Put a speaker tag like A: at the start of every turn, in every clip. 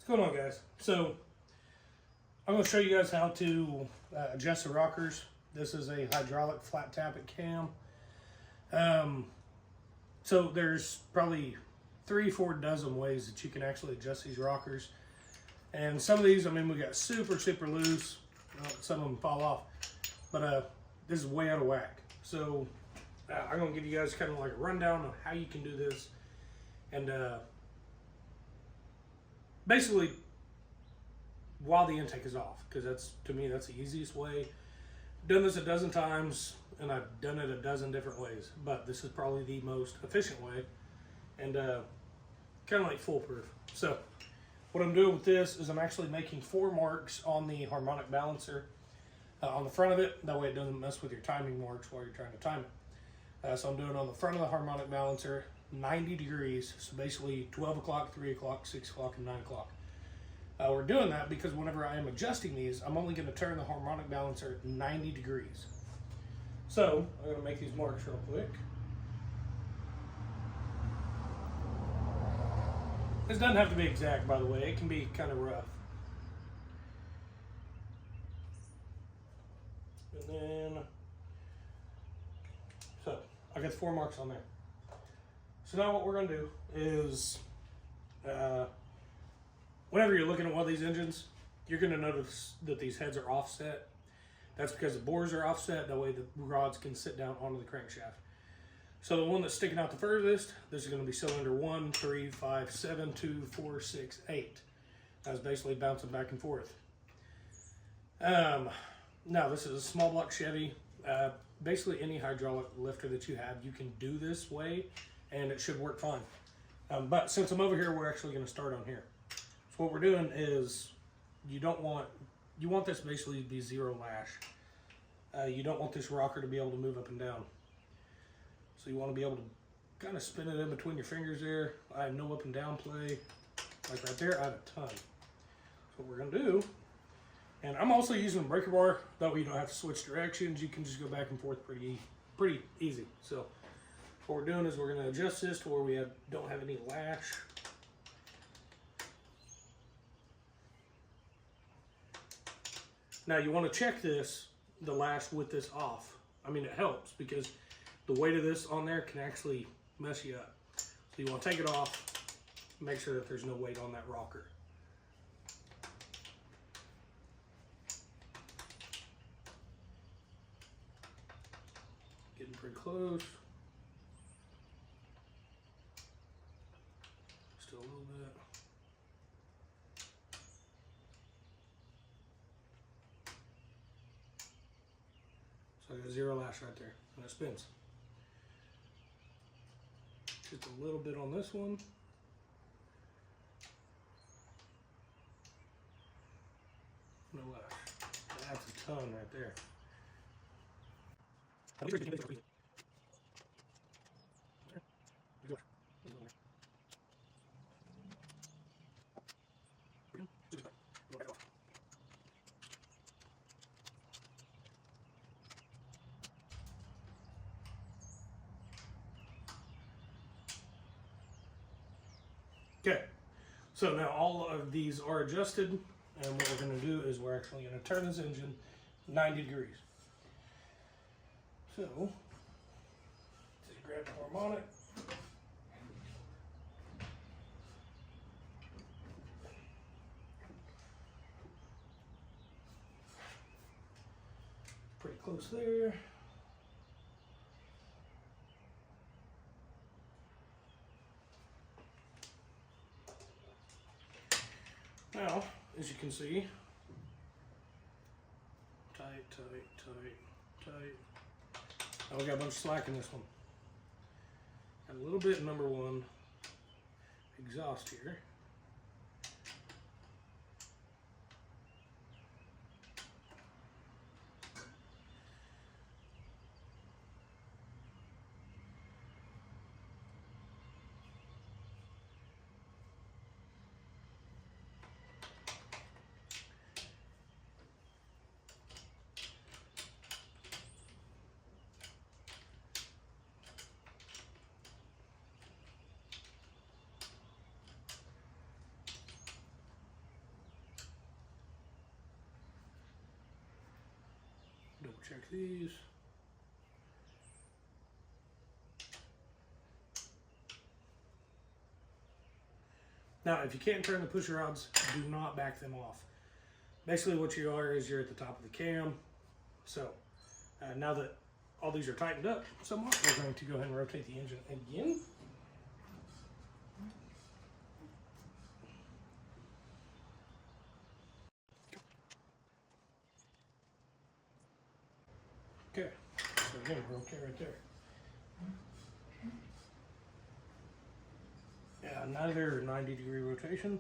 A: going on, guys? So I'm going to show you guys how to adjust the rockers. This is a hydraulic flat tappet cam. So there's probably 3-4 dozen ways that you can actually adjust these rockers. And some of these, I mean, we got super loose. Some of them fall off. But this is way out of whack. So I'm going to give you guys kind of like a rundown of how you can do this. And basically, while the intake is off, because that's, to me, that's the easiest way. I've done this a dozen times, and I've done it a dozen different ways, but this is probably the most efficient way, and kind of like foolproof. So what I'm doing with this is I'm actually making 4 marks on the harmonic balancer on the front of it. That way it doesn't mess with your timing marks while you're trying to time it. So I'm doing it on the front of the harmonic balancer, 90 degrees, so basically 12 o'clock, 3 o'clock, 6 o'clock, and 9 o'clock. We're doing that because whenever I am adjusting these, I'm only going to turn the harmonic balancer 90 degrees. So I'm going to make these marks real quick. This doesn't have to be exact, by the way. It can be kind of rough. And then, so I got 4 marks on there. So now what we're going to do is, whenever you're looking at one of these engines, you're going to notice that these heads are offset. That's because the bores are offset. That way the rods can sit down onto the crankshaft. So the one that's sticking out the furthest, this is going to be cylinder 1, 3, 5, 7, 2, 4, 6, 8. That's basically bouncing back and forth. Now this is a small block Chevy. Basically any hydraulic lifter that you have, you can do this way and it should work fine. But since I'm over here, we're actually going to start on here. So what we're doing is you want this basically to be 0 lash. You don't want this rocker to be able to move up and down. So you want to be able to kind of spin it in between your fingers there. I have no up and down play. Like right there, I have a ton. So what we're going to do, and I'm also using a breaker bar, that way you don't have to switch directions. You can just go back and forth pretty easy. So what we're doing is we're going to adjust this to where we don't have any lash. Now you want to check the lash with this off. I mean, it helps because the weight of this on there can actually mess you up. So you want to take it off, make sure that there's no weight on that rocker. Getting pretty close. Still a little bit. So I got 0 lash right there, and it spins. Just a little bit on this one. No lash. That's a ton right there. Okay, so now all of these are adjusted, and what we're going to do is we're actually going to turn this engine 90 degrees. So, just grab the harmonic. Pretty close there. Now, as you can see, tight. Now we got a bunch of slack in this one. Got a little bit number 1 exhaust here. check these. Now, if you can't turn the pusher rods, do not back them off. Basically what you are is you're at the top of the cam. So now that all these are tightened up somewhat, we're going to go ahead and rotate the engine again. Okay, so again, we're okay right there. Yeah, another 90-degree rotation.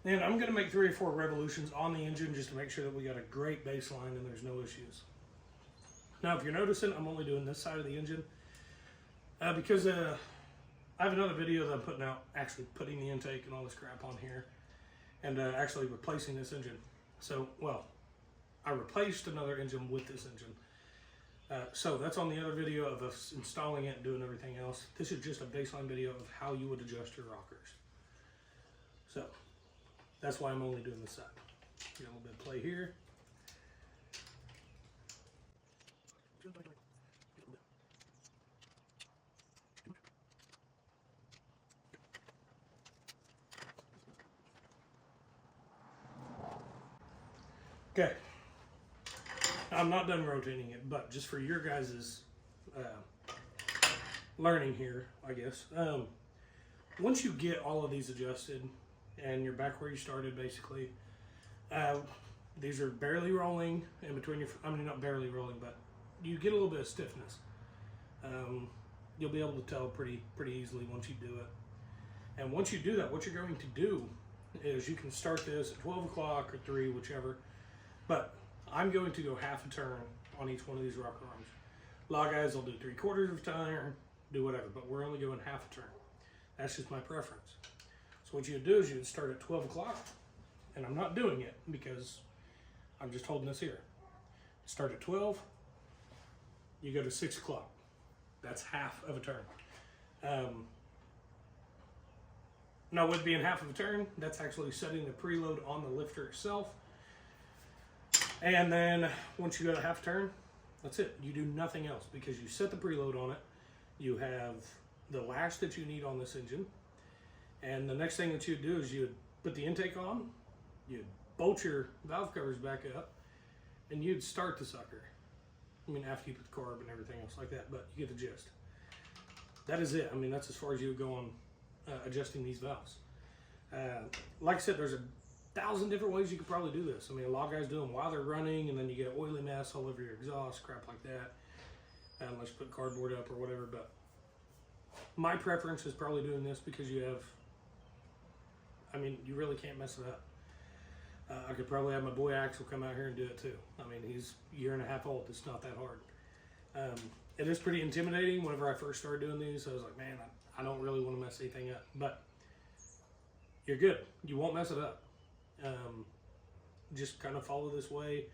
A: And I'm going to make 3 or 4 revolutions on the engine just to make sure that we got a great baseline and there's no issues. Now, if you're noticing, I'm only doing this side of the engine because I have another video that I'm putting out, actually putting the intake and all this crap on here and actually replacing this engine. So, well, I replaced another engine with this engine. So that's on the other video of us installing it and doing everything else. This is just a baseline video of how you would adjust your rockers. So that's why I'm only doing this side. Get a little bit of play here. Okay. I'm not done rotating it, but just for your guys' learning here, I guess. Once you get all of these adjusted and you're back where you started, basically, these are barely rolling in between your, I mean, not barely rolling, but you get a little bit of stiffness. You'll be able to tell pretty easily once you do it. And once you do that, what you're going to do is you can start this at 12 o'clock or 3, whichever, but I'm going to go half a turn on each one of these rocker arms. A lot of guys will do 3/4 of a turn, do whatever, but we're only going half a turn. That's just my preference. So what you would do is you would start at 12 o'clock, and I'm not doing it because I'm just holding this here. Start at 12, you go to 6 o'clock. That's half of a turn. Now with being half of a turn, that's actually setting the preload on the lifter itself. And then once you go to half turn, that's it. You do nothing else because you set the preload on it. You have the lash that you need on this engine. And the next thing that you'd do is you'd put the intake on, you'd bolt your valve covers back up, and you'd start the sucker. I mean, after you put the carb and everything else like that, but you get the gist. That is it. I mean, that's as far as you would go on adjusting these valves. Like I said, there's 1,000 different ways you could probably do this. I mean, a lot of guys do them while they're running, and then you get an oily mess all over your exhaust, crap like that. Unless you put cardboard up or whatever, but my preference is probably doing this because you have, I mean, you really can't mess it up. I could probably have my boy Axel come out here and do it too. I mean, he's a year and a half old. It's not that hard. It is pretty intimidating. Whenever I first started doing these, I was like, man, I don't really want to mess anything up. But you're good. You won't mess it up. Just kind of follow this way.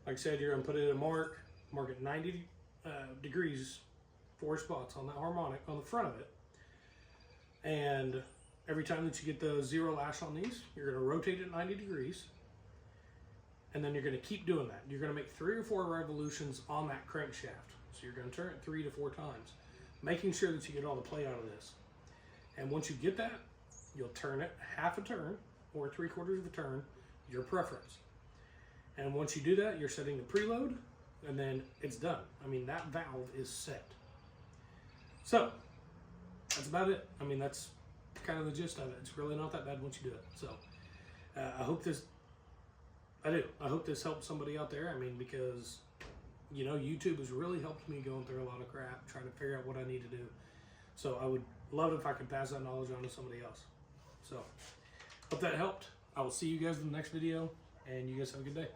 A: Like I said, you're going to put it in a mark at 90 degrees, 4 spots on that harmonic on the front of it. And every time that you get the 0 lash on these, you're going to rotate it 90 degrees. And then you're going to keep doing that. You're going to make 3 or 4 revolutions on that crankshaft. So you're going to turn it 3 to 4 times, making sure that you get all the play out of this. And once you get that, you'll turn it half a turn or 3/4 of a turn, your preference. And once you do that, you're setting the preload, and then it's done. I mean, that valve is set. So that's about it. I mean, that's kind of the gist of it. It's really not that bad once you do it. So I hope this helps somebody out there. I mean, because, you know, YouTube has really helped me going through a lot of crap, trying to figure out what I need to do. So I would love it if I could pass that knowledge on to somebody else. So hope that helped. I will see you guys in the next video, and you guys have a good day.